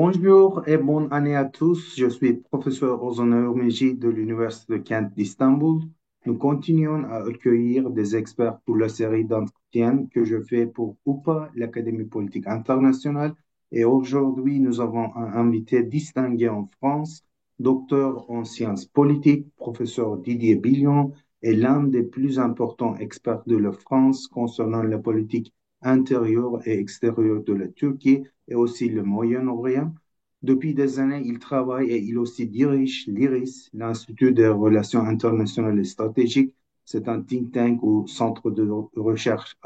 Bonjour et bonne année à tous. Je suis professeur Ozan Örmeci de l'Université de Kent d'Istanbul. Nous continuons à accueillir des experts pour la série d'entretiens que je fais pour UPA, l'Académie politique internationale. Et aujourd'hui, nous avons un invité distingué en France, docteur en sciences politiques, professeur Didier Billon, est l'un des plus importants experts de la France concernant la politique intérieure et extérieure de la Turquie et aussi le Moyen-Orient. Depuis des années, il travaille et il aussi dirige l'IRIS, l'Institut des relations internationales et stratégiques. C'est un think tank ou centre de recherche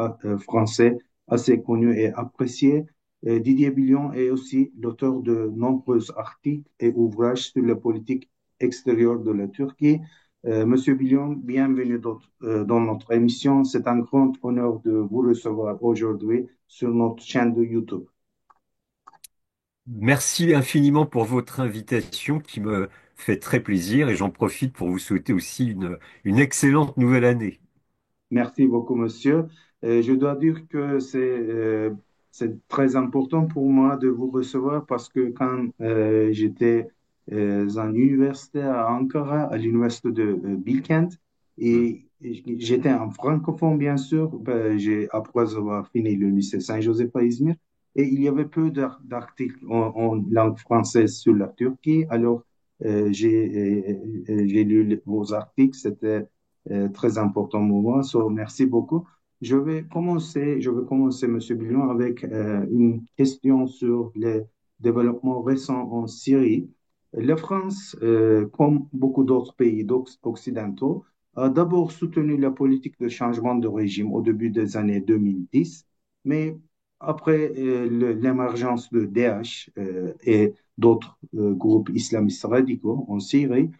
français assez connu et apprécié. Didier Billon est aussi l'auteur de nombreux articles et ouvrages sur la politique extérieure de la Turquie. Monsieur Billon, bienvenue dans notre émission. C'est un grand honneur de vous recevoir aujourd'hui sur notre chaîne de YouTube. Merci infiniment pour votre invitation qui me fait très plaisir et j'en profite pour vous souhaiter aussi une excellente nouvelle année. Merci beaucoup, monsieur. Je dois dire que c'est très important pour moi de vous recevoir parce que quand j'étais en université à Ankara, à l'université de Bilkent, Hmm. et j'étais un francophone, bien sûr, après avoir fini le lycée Saint-Joseph à Izmir, et il y avait peu d'articles en langue française sur la Turquie. Alors, j'ai lu vos articles, c'était très important moment. So, merci beaucoup. Je vais commencer, Monsieur Billon, avec une question sur les développements récents en Syrie. La France, comme beaucoup d'autres pays occidentaux, a d'abord soutenu la politique de changement de régime au début des années 2010, mais après l'émergence de Daesh et d'autres groupes islamistes radicaux en Syrie,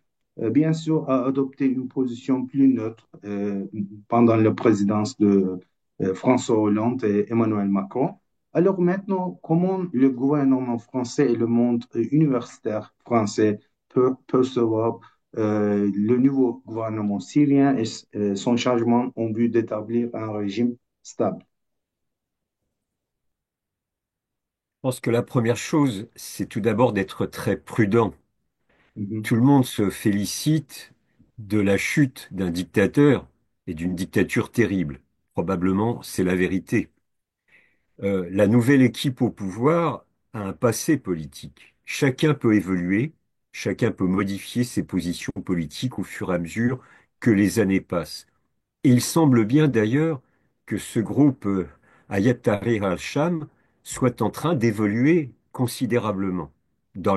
bien sûr, a adopté une position plus neutre pendant la présidence de François Hollande et Emmanuel Macron. Alors maintenant, comment le gouvernement français et le monde universitaire français peuvent percevoir le nouveau gouvernement syrien et son changement en vue d'établir un régime stable? Je pense que la première chose, c'est tout d'abord d'être très prudent. Mhm. Tout le monde se félicite de la chute d'un dictateur et d'une dictature terrible. Probablement, c'est la vérité. La nouvelle équipe au pouvoir a un passé politique. Chacun peut évoluer, chacun peut modifier ses positions politiques au fur et à mesure que les années passent. Et il semble bien d'ailleurs que ce groupe Hayat Tahrir al-Sham soit en train d'évoluer considérablement dans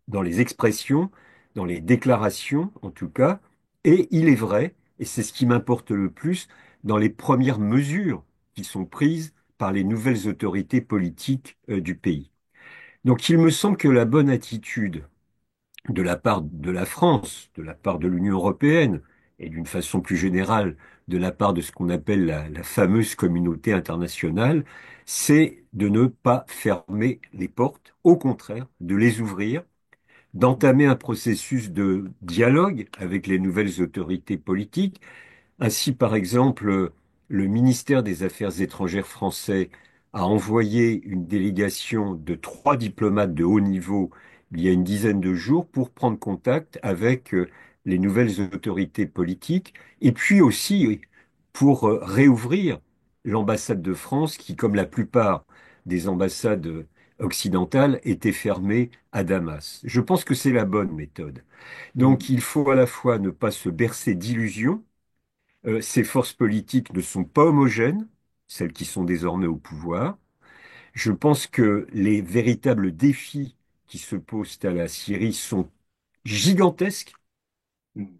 dans les expressions, dans les déclarations en tout cas, et il est vrai, et c'est ce qui m'importe le plus, dans les premières mesures qui sont prises par les nouvelles autorités politiques du pays. Donc il me semble que la bonne attitude de la part de la France, de la part de l'Union européenne et d'une façon plus générale de la part de ce qu'on appelle la fameuse communauté internationale, c'est de ne pas fermer les portes, au contraire, de les ouvrir, d'entamer un processus de dialogue avec les nouvelles autorités politiques. Ainsi, par exemple, le ministère des Affaires étrangères français a envoyé une délégation de 3 diplomates de haut niveau il y a une dizaine de jours pour prendre contact avec les nouvelles autorités politiques et puis aussi pour réouvrir l'ambassade de France qui, comme la plupart des ambassades occidentales, était fermée à Damas. Je pense que c'est la bonne méthode. Donc Mhm. il faut à la fois ne pas se bercer d'illusions. Ces forces politiques ne sont pas homogènes, celles qui sont désormais au pouvoir. Je pense que les véritables défis qui se posent à la Syrie sont gigantesques. Mhm.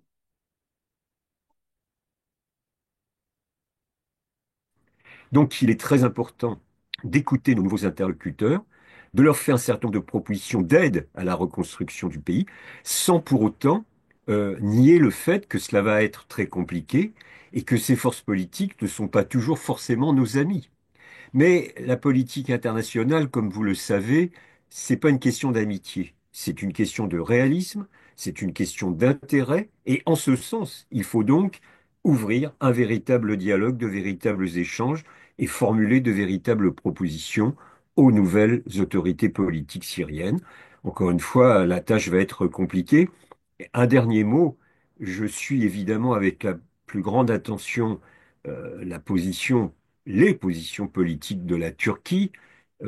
Donc il est très important d'écouter nos nouveaux interlocuteurs, de leur faire un certain nombre de propositions d'aide à la reconstruction du pays, sans pour autant nier le fait que cela va être très compliqué et que ces forces politiques ne sont pas toujours forcément nos amis. Mais la politique internationale, comme vous le savez, c'est pas une question d'amitié. C'est une question de réalisme, c'est une question d'intérêt, et en ce sens, il faut donc ouvrir un véritable dialogue, de véritables échanges et formuler de véritables propositions aux nouvelles autorités politiques syriennes. Encore une fois, la tâche va être compliquée. Un dernier mot, je suis évidemment avec la plus grande attention la position, les positions politiques de la Turquie.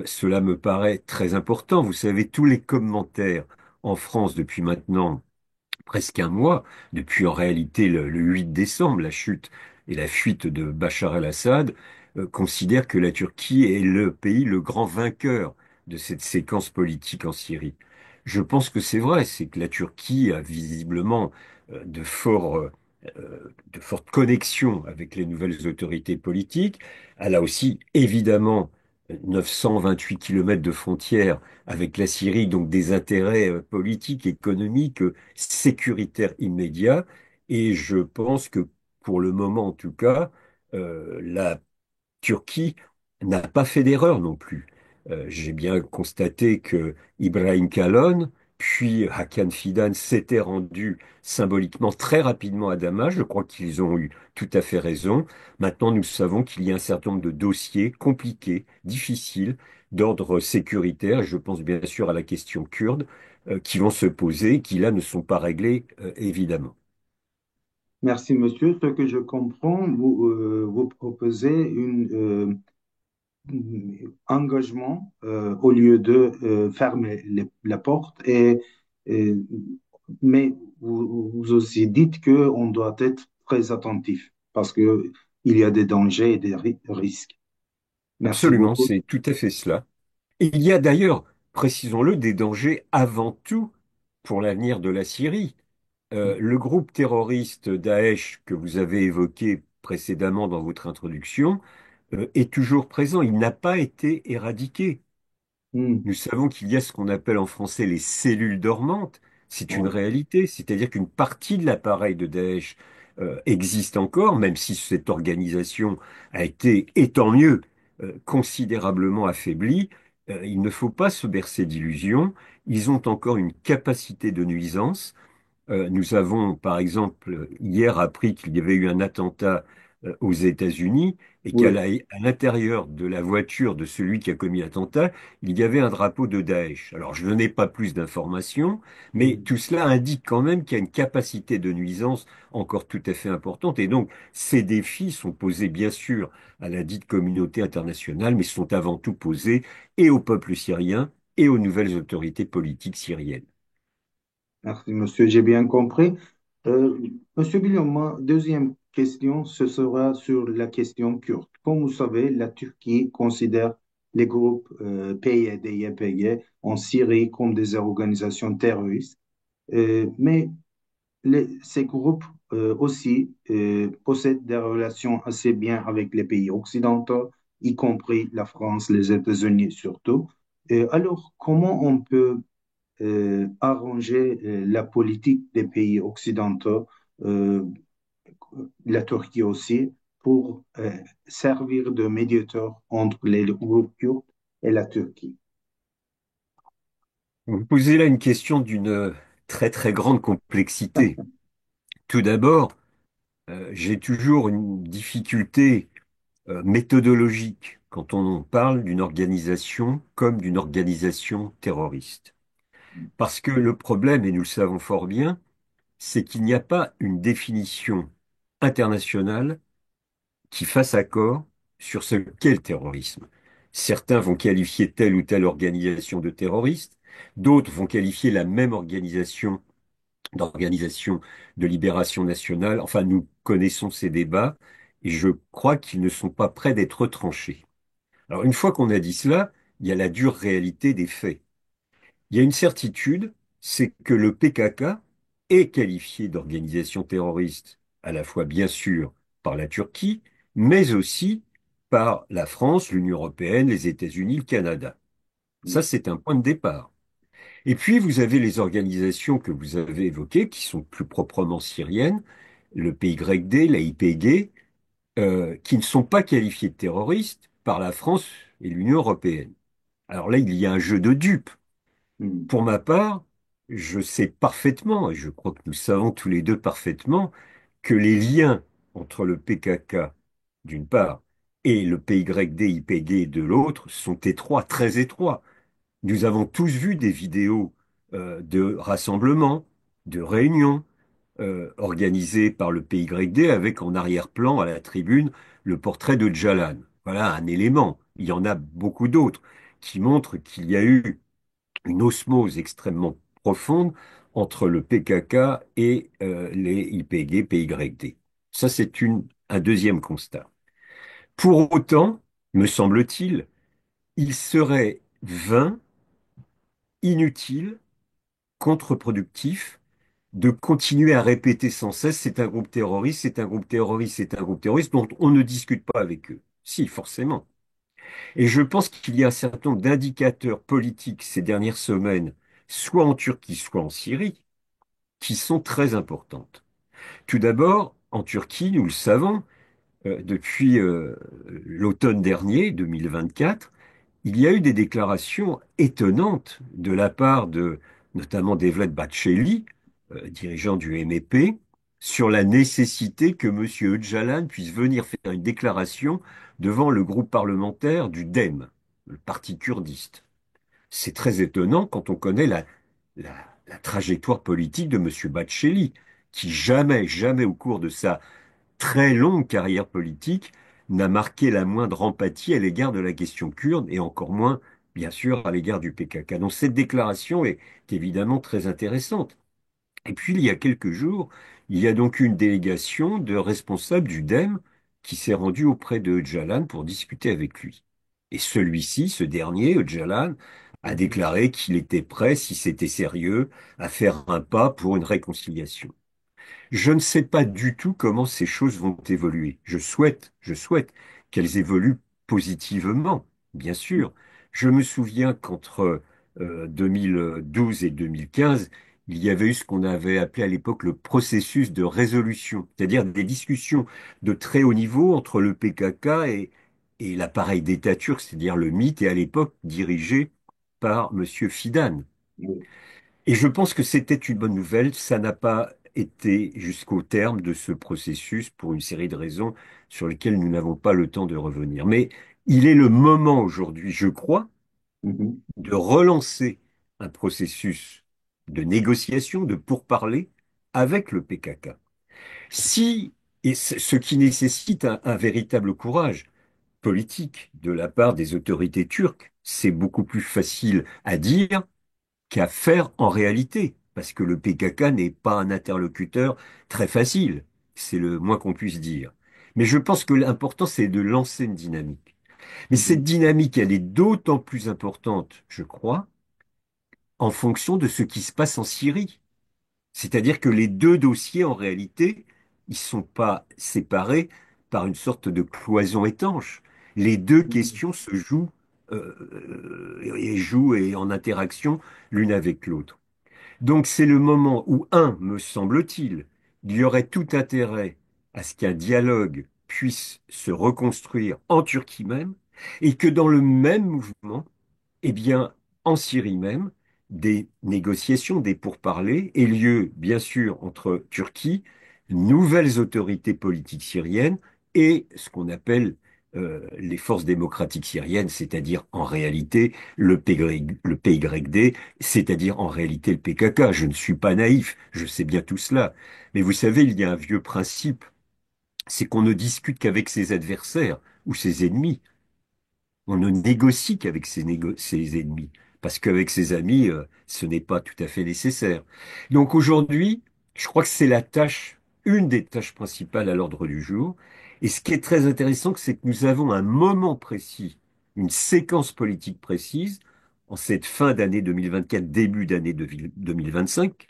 Cela me paraît très important. Vous savez, tous les commentaires en France depuis maintenant presque un mois, depuis en réalité le 8 décembre, la chute et la fuite de Bachar el-Assad, considèrent que la Turquie est le pays, le grand vainqueur de cette séquence politique en Syrie. Je pense que c'est vrai, c'est que la Turquie a visiblement de fortes connexions avec les nouvelles autorités politiques. Elle a aussi évidemment 928 kilomètres de frontières avec la Syrie, donc des intérêts politiques, économiques, sécuritaires immédiats. Et je pense que pour le moment, en tout cas, la Turquie n'a pas fait d'erreur non plus. J'ai bien constaté que Ibrahim Kalon, puis Hakan Fidan s'étaient rendus symboliquement très rapidement à Damas. Je crois qu'ils ont eu tout à fait raison. Maintenant, nous savons qu'il y a un certain nombre de dossiers compliqués, difficiles, d'ordre sécuritaire. Je pense bien sûr à la question kurde, qui vont se poser, qui là ne sont pas réglés, évidemment. Merci, monsieur. Ce que je comprends, vous proposez engagement au lieu de fermer la porte et- mais vous aussi dites qu'on doit être très attentif parce que il y a des dangers et des risques. Merci Absolument, beaucoup. c'est tout à fait cela. Et il y a d'ailleurs, précisons-le, des dangers avant tout pour l'avenir de la Syrie. Le groupe terroriste Daesh que vous avez évoqué précédemment dans votre introduction est toujours présent. Il n'a pas été éradiqué. Hmm. Nous savons qu'il y a ce qu'on appelle en français les cellules dormantes. C'est une Ouais. réalité, c'est-à-dire qu'une partie de l'appareil de Daesh existe encore, même si cette organisation a été, et tant mieux, considérablement affaiblie. Il ne faut pas se bercer d'illusions. Ils ont encore une capacité de nuisance. Nous avons, par exemple, hier appris qu'il y avait eu un attentat aux États-Unis et Oui. à l'intérieur de la voiture de celui qui a commis l'attentat, il y avait un drapeau de Daesh. Alors, je n'ai pas plus d'informations, mais Hmm. tout cela indique quand même qu'il y a une capacité de nuisance encore tout à fait importante. Et donc, ces défis sont posés, bien sûr, à la dite communauté internationale, mais sont avant tout posés et au peuple syrien et aux nouvelles autorités politiques syriennes. Merci, monsieur, j'ai bien compris. Euh, Monsieur Guillaume, ma deuxième question, ce sera sur la question kurde. Comme vous savez, la Turquie considère les groupes PYD et YPG en Syrie comme des organisations terroristes. Mais ces groupes aussi possèdent des relations assez bien avec les pays occidentaux, y compris la France, les États-Unis surtout. Alors, comment on peut arranger la politique des pays occidentaux, euh, la Turquie aussi, pour servir de médiateur entre les groupes kurdes et la Turquie. Vous me posez là une question d'une très très grande complexité. Tout d'abord, j'ai toujours une difficulté méthodologique quand on parle d'une organisation comme d'une organisation terroriste. Parce que le problème, et nous le savons fort bien, c'est qu'il n'y a pas une définition internationale qui fasse accord sur ce qu'est le terrorisme. Certains vont qualifier telle ou telle organisation de terroriste, d'autres vont qualifier la même organisation d'organisation de libération nationale. Enfin, nous connaissons ces débats et je crois qu'ils ne sont pas prêts d'être tranchés. Alors, une fois qu'on a dit cela, il y a la dure réalité des faits. Il y a une certitude, c'est que le PKK est qualifié d'organisation terroriste, à la fois bien sûr par la Turquie, mais aussi par la France, l'Union européenne, les États-Unis, le Canada. Ça, c'est un point de départ. Et puis, vous avez les organisations que vous avez évoquées, qui sont plus proprement syriennes, le PYD, la YPG, qui ne sont pas qualifiées de terroristes par la France et l'Union européenne. Alors là, il y a un jeu de dupes. Mm. Pour ma part, je sais parfaitement, et je crois que nous savons tous les deux parfaitement, que les liens entre le PKK, d'une part, et le PYD, YPG de l'autre sont étroits, très étroits. Nous avons tous vu des vidéos de rassemblements, de réunions organisées par le PYD avec en arrière-plan à la tribune le portrait de Djalan. Voilà un élément. Il y en a beaucoup d'autres qui montrent qu'il y a eu une osmose extrêmement profonde entre le PKK et les YPG, PYD. Ça, c'est un deuxième constat. Pour autant, me semble-t-il, il serait vain, inutile, contre-productif de continuer à répéter sans cesse c'est un groupe terroriste, c'est un groupe terroriste, c'est un groupe terroriste dont on ne discute pas avec eux. Si, forcément. Et je pense qu'il y a un certain nombre d'indicateurs politiques ces dernières semaines, soit en Turquie, soit en Syrie, qui sont très importantes. Tout d'abord, en Turquie, nous le savons, depuis l'automne dernier, 2024, il y a eu des déclarations étonnantes de la part de notamment Devlet Bahçeli, dirigeant du MHP, sur la nécessité que M. Öcalan puisse venir faire une déclaration devant le groupe parlementaire du DEM, le parti kurdiste. C'est très étonnant quand on connaît la, la trajectoire politique de M. Bahçeli, qui jamais, jamais au cours de sa très longue carrière politique n'a marqué la moindre empathie à l'égard de la question kurde et encore moins, bien sûr, à l'égard du PKK. Donc cette déclaration est évidemment très intéressante. Et puis, il y a quelques jours, il y a donc une délégation de responsables du DEM qui s'est rendue auprès de Öcalan pour discuter avec lui. Et celui-ci, ce dernier, Öcalan, a Mhm. déclaré qu'il était prêt, si c'était sérieux, à faire un pas pour une réconciliation. Je ne sais pas du tout comment ces choses vont évoluer. Je souhaite qu'elles évoluent positivement, bien sûr. Je me souviens qu'entre 2012 et 2015, il y avait eu ce qu'on avait appelé à l'époque le processus de résolution, c'est-à-dire des discussions de très haut niveau entre le PKK et l'appareil d'État turc, c'est-à-dire le MIT, et à l'époque dirigé par Monsieur Fidan. Oui. Et je pense que c'était une bonne nouvelle. Ça n'a pas été jusqu'au terme de ce processus pour une série de raisons sur lesquelles nous n'avons pas le temps de revenir. Mais il est le moment aujourd'hui, je crois, Mhm. de relancer un processus de négociation, de pourparlers avec le PKK. Si, et ce qui nécessite un véritable courage politique de la part des autorités turques, c'est beaucoup plus facile à dire qu'à faire en réalité, parce que le PKK n'est pas un interlocuteur très facile, c'est le moins qu'on puisse dire. Mais je pense que l'important, c'est de lancer une dynamique. Mais cette Mhm. dynamique, elle est d'autant plus importante, je crois, en fonction de ce qui se passe en Syrie. C'est-à-dire que les deux dossiers, en réalité, ils sont pas séparés par une sorte de cloison étanche. Les deux Mhm. questions se jouent et jouent et en interaction l'une avec l'autre. Donc c'est le moment où, me semble-t-il, il y aurait tout intérêt à ce qu'un dialogue puisse se reconstruire en Turquie même, et que dans le même mouvement, eh bien, en Syrie même, des négociations, des pourparlers aient lieu, bien sûr, entre Turquie, nouvelles autorités politiques syriennes et ce qu'on appelle les forces démocratiques syriennes, c'est-à-dire en réalité le PYD, c'est-à-dire en réalité le PKK. Je ne suis pas naïf, je sais bien tout cela. Mais vous savez, il y a un vieux principe, c'est qu'on ne discute qu'avec ses adversaires ou ses ennemis. On ne négocie qu'avec ses ennemis, parce qu'avec ses amis, ce n'est pas tout à fait nécessaire. Donc aujourd'hui, je crois que c'est une des tâches principales à l'ordre du jour. Et ce qui est très intéressant, c'est que nous avons un moment précis, une séquence politique précise, en cette fin d'année 2024, début d'année 2025,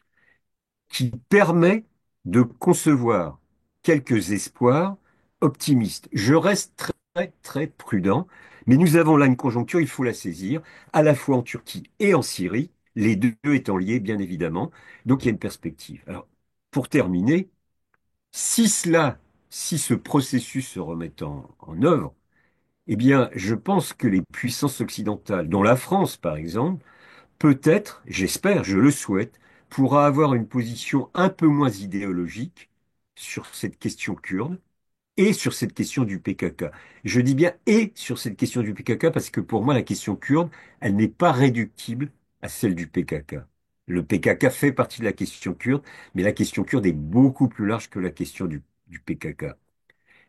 qui permet de concevoir quelques espoirs optimistes. Je reste très, très prudent, mais nous avons là une conjoncture, il faut la saisir, à la fois en Turquie et en Syrie, les deux étant liés, bien évidemment. Donc il y a une perspective. Alors, pour terminer, si cela, si ce processus se remet en œuvre, eh bien, je pense que les puissances occidentales, dont la France, par exemple, peut-être, j'espère, je le souhaite, pourra avoir une position un peu moins idéologique sur cette question kurde et sur cette question du PKK. Je dis bien et sur cette question du PKK parce que pour moi, la question kurde, elle n'est pas réductible à celle du PKK. Le PKK fait partie de la question kurde, mais la question kurde est beaucoup plus large que la question du PKK.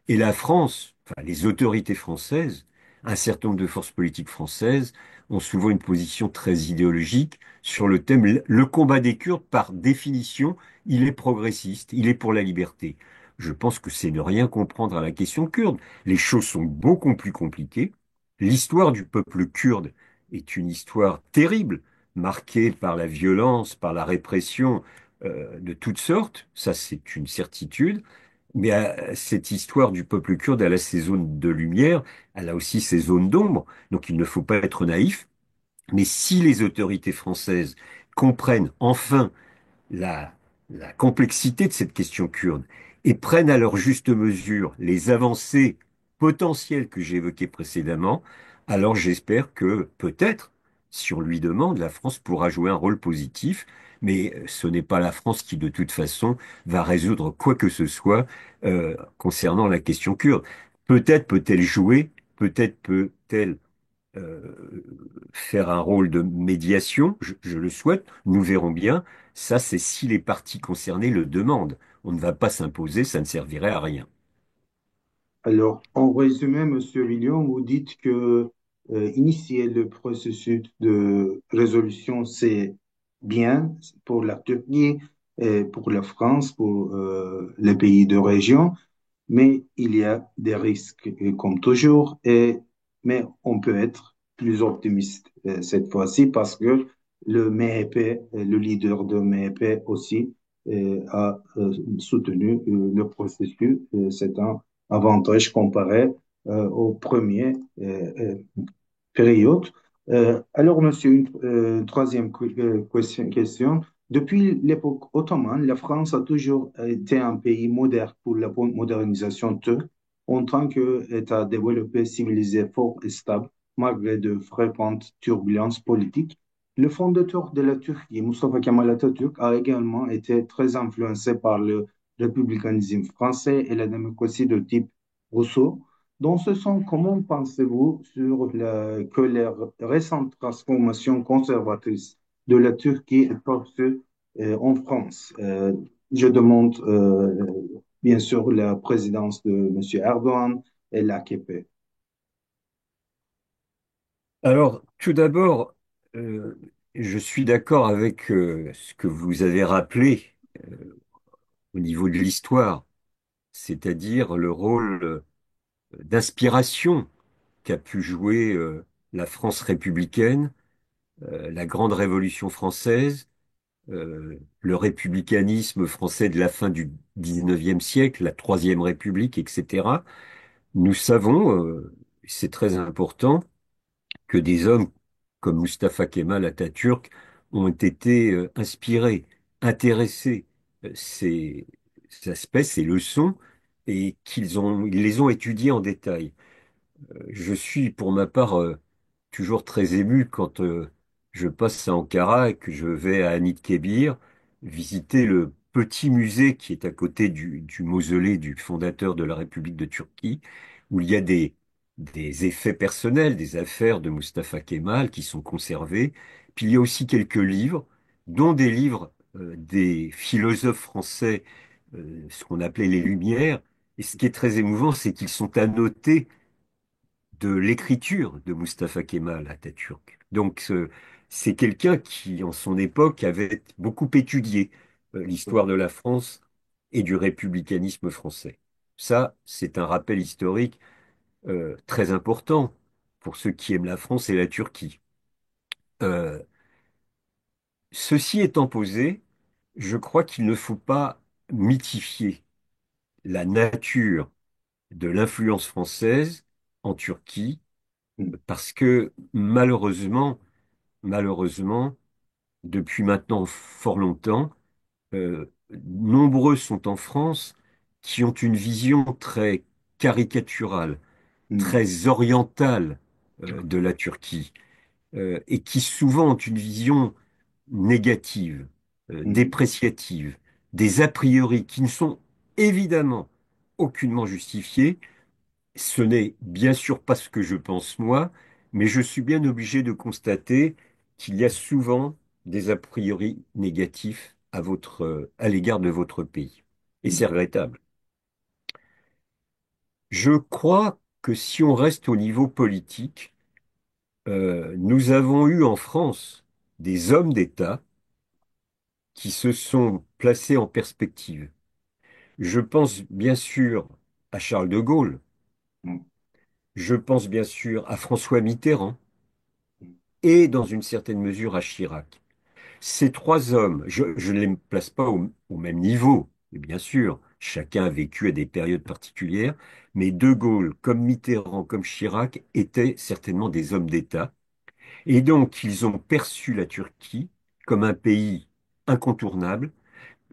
Et la France, enfin les autorités françaises, un certain nombre de forces politiques françaises ont souvent une position très idéologique sur le thème. Le combat des Kurdes, par définition, il est progressiste, il est pour la liberté. Je pense que c'est ne rien comprendre à la question kurde. Les choses sont beaucoup plus compliquées. L'histoire du peuple kurde est une histoire terrible, marquée par la violence, par la répression de toutes sortes. Ça, c'est une certitude. Mais cette histoire du peuple kurde, elle a ses zones de lumière, elle a aussi ses zones d'ombre, donc il ne faut pas être naïf. Mais si les autorités françaises comprennent enfin la, la complexité de cette question kurde et prennent à leur juste mesure les avancées potentielles que j'ai évoquées précédemment, alors j'espère que peut-être, si on lui demande, la France pourra jouer un rôle positif, mais ce n'est pas la France qui, de toute façon, va résoudre quoi que ce soit concernant la question kurde. Peut-être peut-elle jouer, peut-être peut-elle euh, faire un rôle de médiation, je le souhaite, nous verrons bien. Ça, c'est si les parties concernées le demandent. On ne va pas s'imposer, ça ne servirait à rien. Alors, en résumé, Monsieur William, vous dites que initier le processus de résolution, c'est bien pour la Turquie, et pour la France, pour les pays de région, mais il y a des risques, comme toujours, mais on peut être plus optimiste cette fois-ci parce que le MEP, le leader de MEP aussi, a soutenu le processus. C'est un avantage comparé au premier période. Alors, monsieur, une troisième question. Depuis l'époque ottomane, la France a toujours été un pays moderne pour la modernisation turque en tant qu'État développé, civilisé, fort et stable, malgré de fréquentes turbulences politiques. Le fondateur de la Turquie, Mustafa Kemal Atatürk, a également été très influencé par le républicanisme français et la démocratie de type Rousseau. Dans ce sens, comment pensez-vous que les récentes transformations conservatrices de la Turquie portent en France? Je demande bien sûr la présidence de M. Erdogan et l'AKP. Alors, tout d'abord, euh, je suis d'accord avec ce que vous avez rappelé au niveau de l'histoire, c'est-à-dire le rôle d'inspiration qu'a pu jouer la France républicaine, la grande Révolution française, le républicanisme français de la fin du XIXe siècle, la Troisième République, etc. Nous savons, c'est très important, que des hommes comme Mustafa Kemal Atatürk ont été inspirés, intéressés ces aspects, ces leçons, et ils les ont étudiés en détail. Je suis, pour ma part, toujours très ému quand je passe à Ankara et que je vais à Anıtkabir visiter le petit musée qui est à côté du mausolée du fondateur de la République de Turquie, où il y a des effets personnels, des affaires de Mustafa Kemal qui sont conservés. Puis il y a aussi quelques livres, dont des livres des philosophes français, ce qu'on appelait les Lumières. Et ce qui est très émouvant, c'est qu'ils sont annotés de l'écriture de Mustafa Kemal Atatürk. Donc, c'est quelqu'un qui, en son époque, avait beaucoup étudié l'histoire de la France et du républicanisme français. Ça, c'est un rappel historique très important pour ceux qui aiment la France et la Turquie. Euh, Ceci étant posé, je crois qu'il ne faut pas mythifier la nature de l'influence française en Turquie parce que malheureusement, depuis maintenant fort longtemps, nombreux sont en France qui ont une vision très caricaturale, Mm, très orientale de la Turquie, et qui souvent ont une vision négative, mm, dépréciative, des a priori qui ne sont évidemment aucunement justifié. Ce n'est bien sûr pas ce que je pense moi, mais je suis bien obligé de constater qu'il y a souvent des a priori négatifs à l'égard de votre pays. Et c'est regrettable. Je crois que si on reste au niveau politique, nous avons eu en France des hommes d'État qui se sont placés en perspective. Je pense bien sûr à Charles de Gaulle, je pense bien sûr à François Mitterrand et dans une certaine mesure à Chirac. Ces trois hommes, je ne les place pas au même niveau, et bien sûr, chacun a vécu à des périodes particulières, mais De Gaulle, comme Mitterrand, comme Chirac, étaient certainement des hommes d'État. Et donc, ils ont perçu la Turquie comme un pays incontournable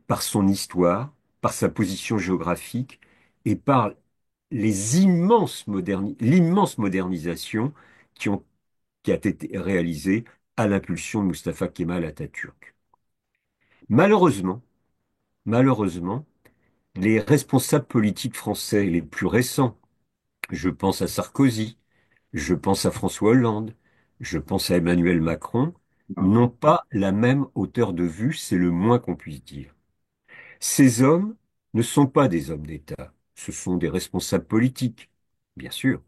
par son histoire, par sa position géographique et par l'immense modernisation qui ont, qui a été réalisée à l'impulsion de Mustafa Kemal Atatürk. Malheureusement, malheureusement, les responsables politiques français les plus récents, je pense à Sarkozy, je pense à François Hollande, je pense à Emmanuel Macron, n'ont pas la même hauteur de vue, c'est le moins qu'on puisse dire. Ces hommes ne sont pas des hommes d'État, ce sont des responsables politiques, bien sûr,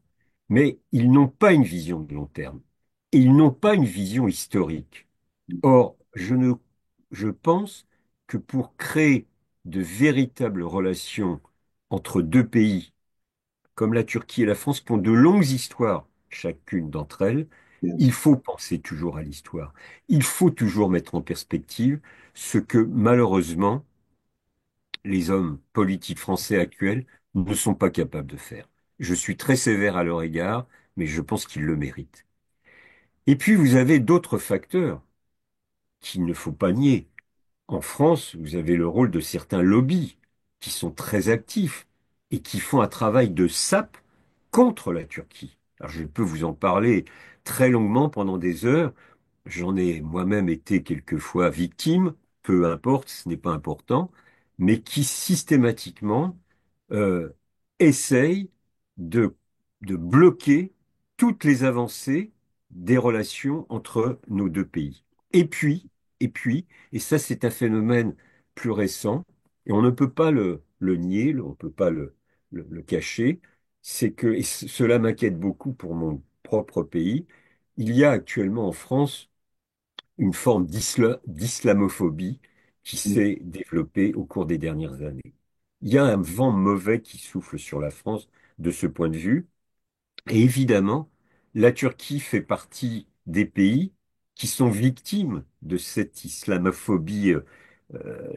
mais ils n'ont pas une vision de long terme, et ils n'ont pas une vision historique. Or, je pense que pour créer de véritables relations entre deux pays, comme la Turquie et la France, qui ont de longues histoires, chacune d'entre elles, il faut penser toujours à l'histoire. Il faut toujours mettre en perspective ce que, malheureusement, les hommes politiques français actuels ne sont pas capables de faire. Je suis très sévère à leur égard, mais je pense qu'ils le méritent. Et puis, vous avez d'autres facteurs qu'il ne faut pas nier. En France, vous avez le rôle de certains lobbies qui sont très actifs et qui font un travail de sape contre la Turquie. Alors, je peux vous en parler très longuement pendant des heures. J'en ai moi-même été quelquefois victime, peu importe, ce n'est pas important, mais qui systématiquement euh, essaye de, de bloquer toutes les avancées des relations entre nos deux pays. Et puis, et puis, et ça c'est un phénomène plus récent, et on ne peut pas le nier, on ne peut pas le cacher, c'est que, et cela m'inquiète beaucoup pour mon propre pays, il y a actuellement en France une forme d'islamophobie qui s'est développée au cours des dernières années. Il y a un vent mauvais qui souffle sur la France de ce point de vue. Et évidemment, la Turquie fait partie des pays qui sont victimes de cette islamophobie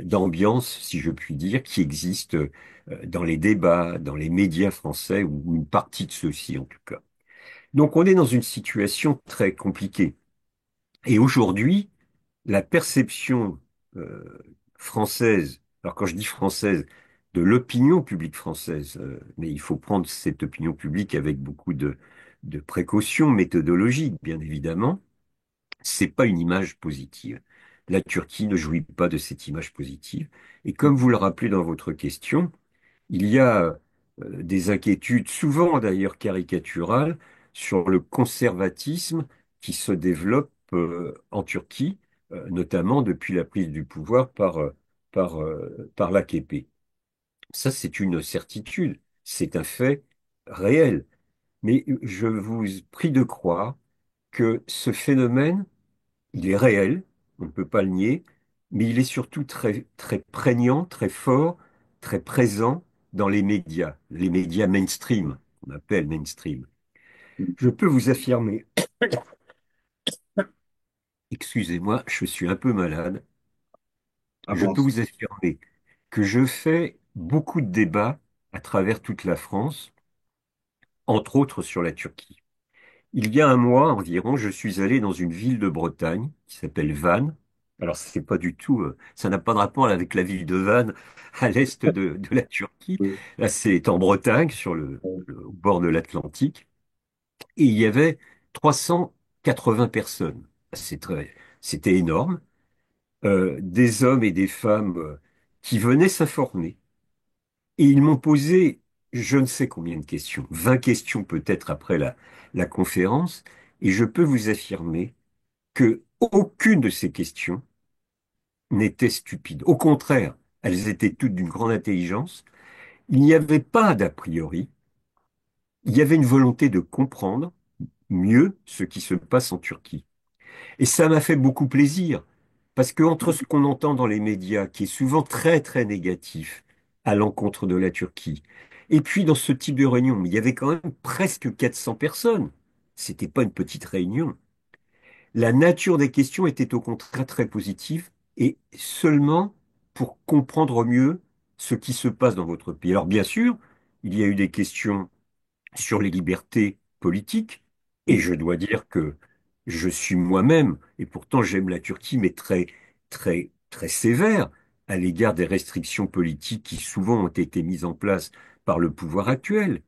d'ambiance, si je puis dire, qui existe dans les débats, dans les médias français, ou une partie de ceux-ci en tout cas. Donc on est dans une situation très compliquée. Et aujourd'hui, la perception française, alors quand je dis française, de l'opinion publique française, mais il faut prendre cette opinion publique avec beaucoup de précautions méthodologiques, bien évidemment, c'est pas une image positive. La Turquie ne jouit pas de cette image positive. Et comme vous le rappelez dans votre question, il y a des inquiétudes, souvent d'ailleurs caricaturales, sur le conservatisme qui se développe en Turquie, notamment depuis la prise du pouvoir par l'AKP. Ça, c'est une certitude, c'est un fait réel. Mais je vous prie de croire que ce phénomène, il est réel, on ne peut pas le nier, mais il est surtout très, très prégnant, très fort, très présent dans les médias mainstream, qu'on appelle mainstream. Je peux vous affirmer, excusez-moi, je suis un peu malade, Ah je bon, peux vous affirmer que je fais beaucoup de débats à travers toute la France, entre autres sur la Turquie. Il y a un mois environ, je suis allé dans une ville de Bretagne qui s'appelle Vannes. Alors, c'est pas du tout, ça n'a pas de rapport avec la ville de Vannes à l'est de la Turquie. oui, Là, c'est en Bretagne, au bord de l'Atlantique. Et il y avait 380 personnes. C'était énorme. Des hommes et des femmes qui venaient s'informer. Et ils m'ont posé je ne sais combien de questions, 20 questions peut-être après la conférence, et je peux vous affirmer que aucune de ces questions n'était stupide. Au contraire, elles étaient toutes d'une grande intelligence. Il n'y avait pas d'a priori, il y avait une volonté de comprendre mieux ce qui se passe en Turquie. Et ça m'a fait beaucoup plaisir, parce que entre ce qu'on entend dans les médias, qui est souvent très très négatif à l'encontre de la Turquie, et puis dans ce type de réunion, il y avait quand même presque 400 personnes. C'était pas une petite réunion. La nature des questions était au contraire très positive, et seulement pour comprendre mieux ce qui se passe dans votre pays. Alors bien sûr, il y a eu des questions sur les libertés politiques, et je dois dire que je suis moi-même, et pourtant j'aime la Turquie, mais très, très, très sévère à l'égard des restrictions politiques qui souvent ont été mises en place par le pouvoir actuel.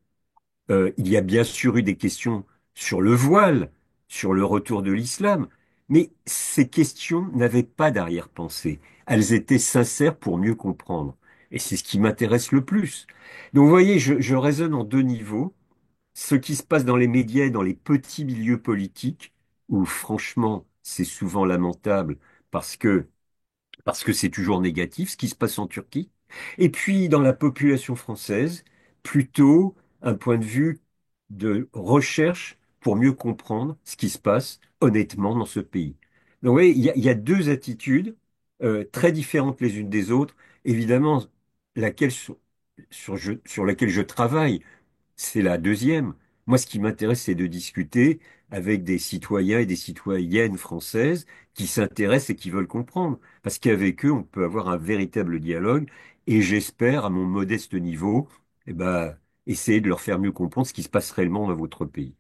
Il y a bien sûr eu des questions sur le voile, sur le retour de l'islam, mais ces questions n'avaient pas d'arrière-pensée. Elles étaient sincères pour mieux comprendre. Et c'est ce qui m'intéresse le plus. Donc vous voyez, je raisonne en deux niveaux. Ce qui se passe dans les médias et dans les petits milieux politiques, où franchement, c'est souvent lamentable parce que parce que c'est toujours négatif ce qui se passe en Turquie. Et puis dans la population française, plutôt un point de vue de recherche pour mieux comprendre ce qui se passe honnêtement dans ce pays. Donc oui, il y a deux attitudes très différentes les unes des autres. Évidemment, laquelle sur laquelle je travaille, c'est la deuxième. Moi, ce qui m'intéresse, c'est de discuter avec des citoyens et des citoyennes françaises qui s'intéressent et qui veulent comprendre. Parce qu'avec eux, on peut avoir un véritable dialogue et j'espère, à mon modeste niveau, eh ben, essayer de leur faire mieux comprendre ce qui se passe réellement dans votre pays.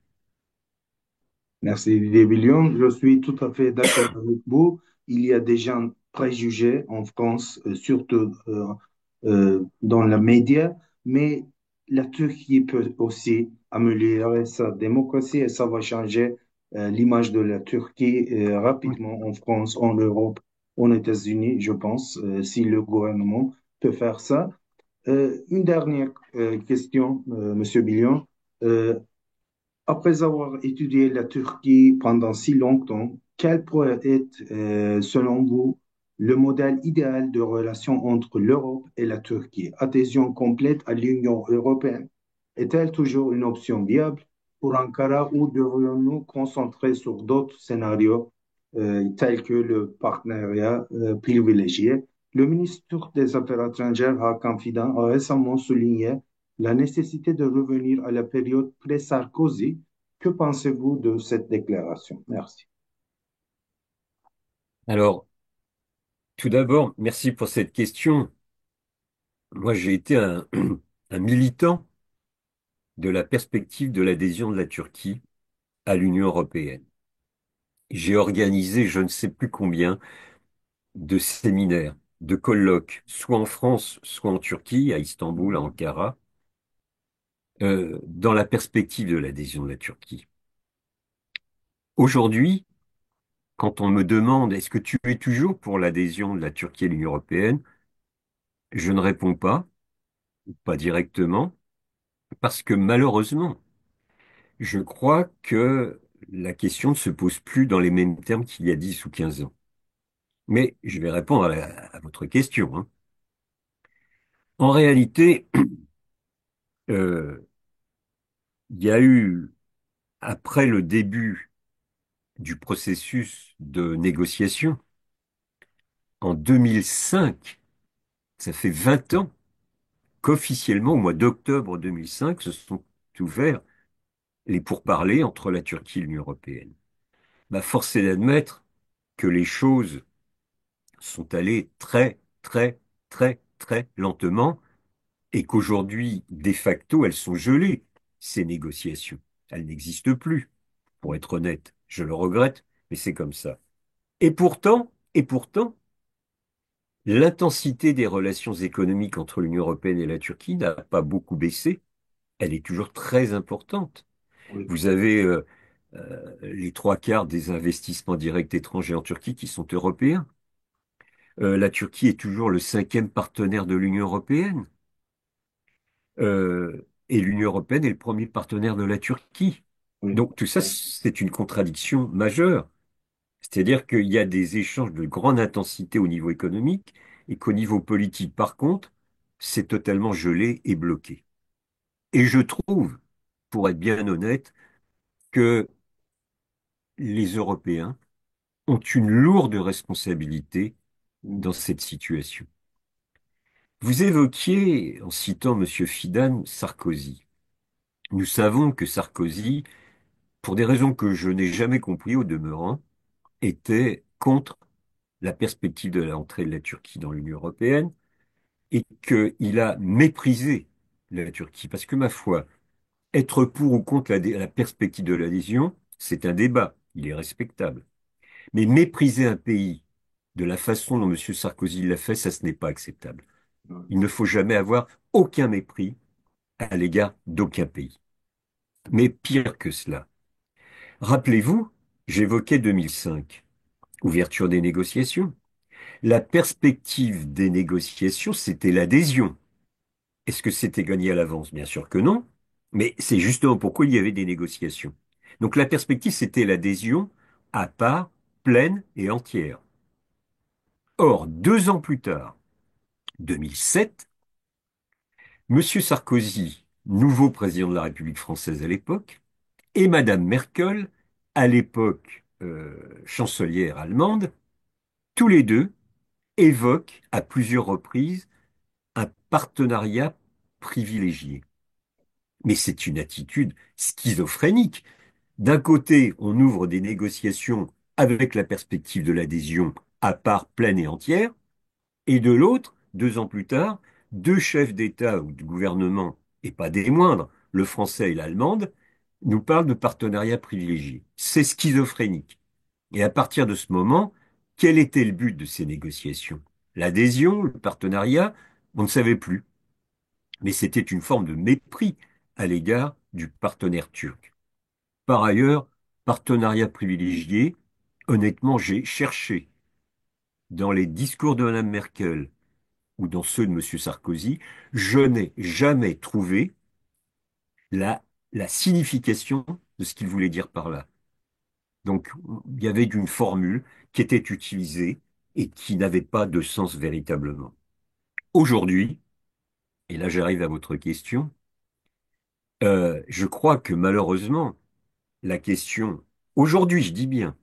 Merci Didier Villion. Je suis tout à fait d'accord avec vous. Il y a des gens préjugés en France, surtout dans les médias, mais la Turquie peut aussi améliorer sa démocratie et ça va changer l'image de la Turquie rapidement en France, en Europe, aux États-Unis, je pense, si le gouvernement peut faire ça. Une dernière question, Monsieur Billion. Euh, Après avoir étudié la Turquie pendant si longtemps, quel pourrait être, selon vous, le modèle idéal de relation entre l'Europe et la Turquie? Adhésion complète à l'Union européenne est-elle toujours une option viable pour Ankara ou devrions-nous concentrer sur d'autres scénarios tels que le partenariat privilégié? Le ministre des Affaires étrangères, Hakan Fidan, a récemment souligné la nécessité de revenir à la période pré-Sarkozy. Que pensez-vous de cette déclaration? Merci. Alors, tout d'abord, merci pour cette question. Moi, j'ai été un militant de la perspective de l'adhésion de la Turquie à l'Union européenne. J'ai organisé je ne sais plus combien de séminaires, de colloques, soit en France, soit en Turquie, à Istanbul, à Ankara, dans la perspective de l'adhésion de la Turquie. Aujourd'hui, quand on me demande est-ce que tu es toujours pour l'adhésion de la Turquie à l'Union européenne, je ne réponds pas, pas directement, parce que malheureusement, je crois que la question ne se pose plus dans les mêmes termes qu'il y a 10 ou 15 ans. Mais je vais répondre à votre question, hein. En réalité, euh, il y a eu, après le début du processus de négociation, en 2005, ça fait 20 ans qu'officiellement, au mois d'octobre 2005, se sont ouverts les pourparlers entre la Turquie et l'Union européenne. Bah, force est d'admettre que les choses sont allées très, très, très, très lentement et qu'aujourd'hui, de facto, elles sont gelées, ces négociations. Elles n'existent plus, pour être honnête. Je le regrette, mais c'est comme ça. Et pourtant, l'intensité des relations économiques entre l'Union européenne et la Turquie n'a pas beaucoup baissé. Elle est toujours très importante. Oui. Vous avez les trois quarts des investissements directs étrangers en Turquie qui sont européens. La Turquie est toujours le cinquième partenaire de l'Union européenne. et l'Union européenne est le premier partenaire de la Turquie. oui, Donc tout ça, c'est une contradiction majeure. C'est-à-dire qu'il y a des échanges de grande intensité au niveau économique et qu'au niveau politique, par contre, c'est totalement gelé et bloqué. Et je trouve, pour être bien honnête, que les Européens ont une lourde responsabilité oui, dans cette situation. Vous évoquiez, en citant Monsieur Fidan, Sarkozy. Nous savons que Sarkozy, pour des raisons que je n'ai jamais compris au demeurant, était contre la perspective de l'entrée de la Turquie dans l'Union européenne et qu'il a méprisé la Turquie. Parce que, ma foi, être pour ou contre la perspective de l'adhésion, c'est un débat, il est respectable. Mais mépriser un pays de la façon dont M. Sarkozy l'a fait, ça, ce n'est pas acceptable. oui, Il ne faut jamais avoir aucun mépris à l'égard d'aucun pays. Mais pire que cela, rappelez-vous, j'évoquais 2005, ouverture des négociations. La perspective des négociations, c'était l'adhésion. Est-ce que c'était gagné à l'avance? Bien sûr que non, mais c'est justement pourquoi il y avait des négociations. Donc la perspective, c'était l'adhésion à part, pleine et entière. Or, 2 ans plus tard, 2007, Monsieur Sarkozy, nouveau président de la République française à l'époque, et Madame Merkel, à l'époque chancelière allemande, tous les deux évoquent à plusieurs reprises un partenariat privilégié. Mais c'est une attitude schizophrénique. D'un côté, on ouvre des négociations avec la perspective de l'adhésion à part pleine et entière, et de l'autre, 2 ans plus tard, deux chefs d'État ou de gouvernement, et pas des moindres, le français et l'allemande, nous parlent de partenariat privilégié. C'est schizophrénique. Et à partir de ce moment, quel était le but de ces négociations? L'adhésion, le partenariat, on ne savait plus. Mais c'était une forme de mépris à l'égard du partenaire turc. Par ailleurs, partenariat privilégié, honnêtement, j'ai cherché dans les discours de Mme Merkel ou dans ceux de M. Sarkozy, je n'ai jamais trouvé la, la signification de ce qu'il voulait dire par là. Donc, il y avait une formule qui était utilisée et qui n'avait pas de sens véritablement. Aujourd'hui, et là j'arrive à votre question, je crois que malheureusement, la question, aujourd'hui je dis bien,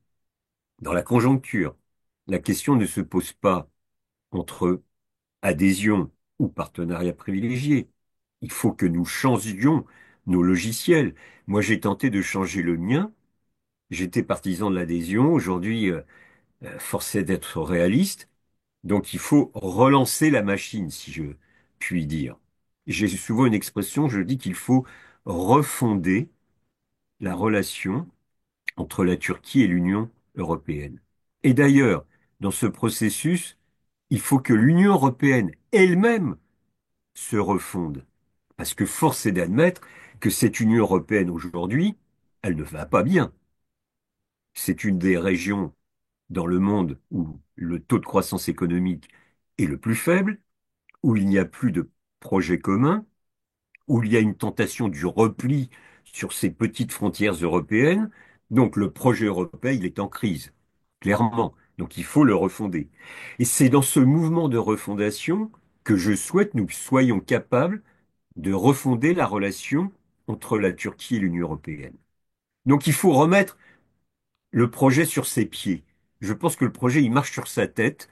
dans la conjoncture, la question ne se pose pas entre adhésion ou partenariat privilégié. Il faut que nous changions nos logiciels. Moi, j'ai tenté de changer le mien. J'étais partisan de l'adhésion. Aujourd'hui, force est d'être réaliste. Donc, il faut relancer la machine, si je puis dire. J'ai souvent une expression, je dis qu'il faut refonder la relation entre la Turquie et l'Union européenne. Et d'ailleurs, dans ce processus, il faut que l'Union européenne elle-même se refonde. Parce que force est d'admettre que cette Union européenne aujourd'hui, elle ne va pas bien. C'est une des régions dans le monde où le taux de croissance économique est le plus faible, où il n'y a plus de projet commun, où il y a une tentation du repli sur ces petites frontières européennes. Donc le projet européen, il est en crise, clairement. Donc il faut le refonder. Et c'est dans ce mouvement de refondation que je souhaite que nous soyons capables de refonder la relation entre la Turquie et l'Union européenne. Donc il faut remettre le projet sur ses pieds. Je pense que le projet, il marche sur sa tête.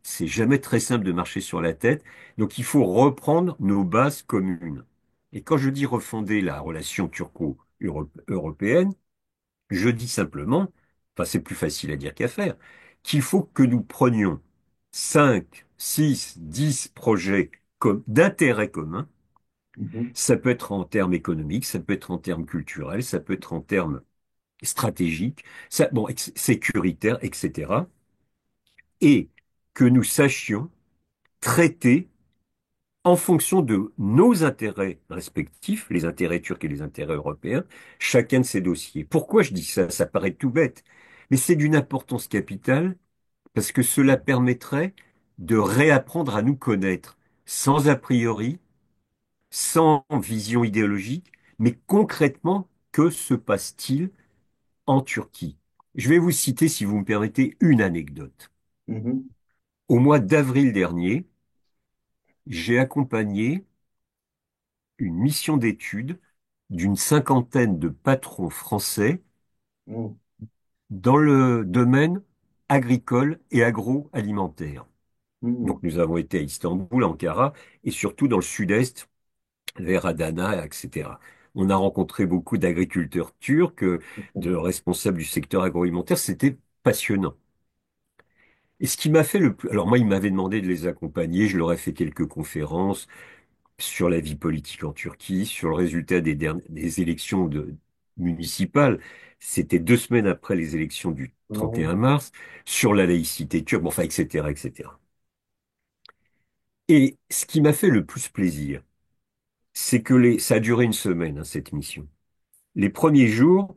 C'est jamais très simple de marcher sur la tête. Donc il faut reprendre nos bases communes. Et quand je dis refonder la relation turco-européenne, je dis simplement, enfin c'est plus facile à dire qu'à faire, qu'il faut que nous prenions 5, 6, 10 projets comme d'intérêt commun. mhm, Ça peut être en termes économiques, ça peut être en termes culturels, ça peut être en termes stratégiques, ça, bon, sécuritaires, etc. Et que nous sachions traiter en fonction de nos intérêts respectifs, les intérêts turcs et les intérêts européens, chacun de ces dossiers. Pourquoi je dis ça? Ça paraît tout bête, mais c'est d'une importance capitale parce que cela permettrait de réapprendre à nous connaître sans a priori, sans vision idéologique, mais concrètement, que se passe-t-il en Turquie? Je vais vous citer, si vous me permettez, une anecdote. Mhm. Au mois d'avril dernier, j'ai accompagné une mission d'études d'une cinquantaine de patrons français Mhm. dans le domaine agricole et agroalimentaire. Donc Mhm. nous avons été à Istanbul, Ankara et surtout dans le sud-est, vers Adana, etc. On a rencontré beaucoup d'agriculteurs turcs, de responsables du secteur agroalimentaire. C'était passionnant. Et ce qui m'a fait le plus... Alors moi, ils m'avaient demandé de les accompagner. Je leur ai fait quelques conférences sur la vie politique en Turquie, sur le résultat des élections municipales. C'était 2 semaines après les élections du 31 Mhm. mars, sur la laïcité turque, bon, enfin, etc., etc. Et ce qui m'a fait le plus plaisir, c'est que ça a duré une semaine, hein, cette mission. Les premiers jours,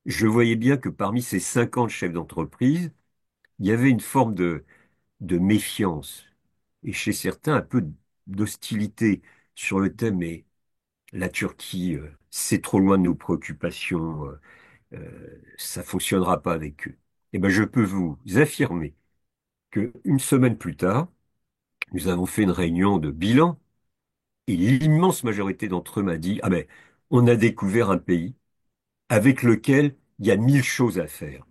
je voyais bien que parmi ces 50 chefs d'entreprise, il y avait une forme de méfiance, et chez certains, un peu d'hostilité sur le thème, mais la Turquie, c'est trop loin de nos préoccupations, ça fonctionnera pas avec eux. Eh ben, je peux vous affirmer que une semaine plus tard, nous avons fait une réunion de bilan et l'immense majorité d'entre eux m'a dit, ah ben, on a découvert un pays avec lequel il y a 1000 choses à faire.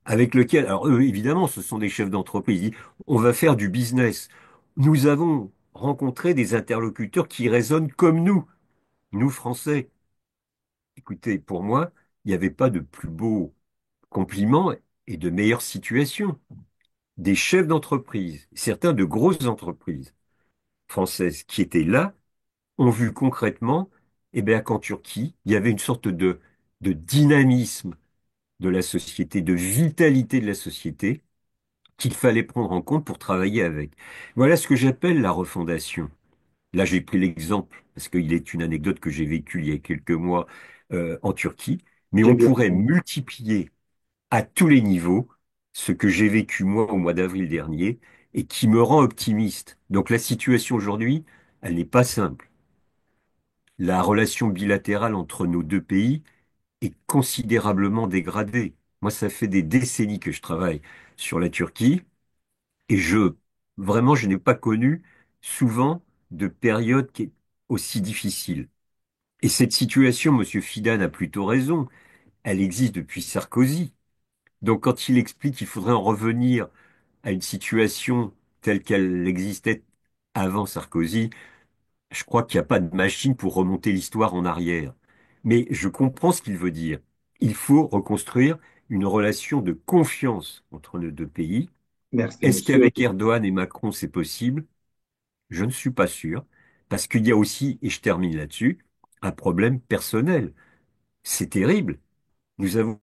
Avec lequel, alors eux, évidemment, ce sont des chefs d'entreprise, ils disent, on va faire du business. Nous avons rencontré des interlocuteurs qui raisonnent comme nous Français. Écoutez, pour moi, il n'y avait pas de plus beau compliment et de meilleure situation. Des chefs d'entreprise, certains de grosses entreprises françaises qui étaient là, ont vu concrètement, eh bien, qu'en Turquie, il y avait une sorte de dynamisme de la société, de vitalité de la société qu'il fallait prendre en compte pour travailler avec. Voilà ce que j'appelle la refondation. Là, j'ai pris l'exemple parce qu'il est une anecdote que j'ai vécue il y a quelques mois en Turquie, mais J'ai on bien pourrait compris. multiplier à tous les niveaux ce que j'ai vécu moi au mois d'avril dernier et qui me rend optimiste. Donc la situation aujourd'hui, elle n'est pas simple. La relation bilatérale entre nos deux pays est considérablement dégradée. Moi, ça fait des décennies que je travaille sur la Turquie et vraiment, je n'ai pas connu souvent de période qui est aussi difficile. Et cette situation, Monsieur Fidan a plutôt raison, elle existe depuis Sarkozy. Donc quand il explique qu'il faudrait en revenir à une situation telle qu'elle existait avant Sarkozy, je crois qu'il n'y a pas de machine pour remonter l'histoire en arrière. Mais je comprends ce qu'il veut dire. Il faut reconstruire une relation de confiance entre nos deux pays. Merci, Est-ce monsieur. qu'avec Erdogan et Macron, c'est possible? Je ne suis pas sûr, parce qu'il y a aussi, et je termine là-dessus, un problème personnel. C'est terrible. Nous avons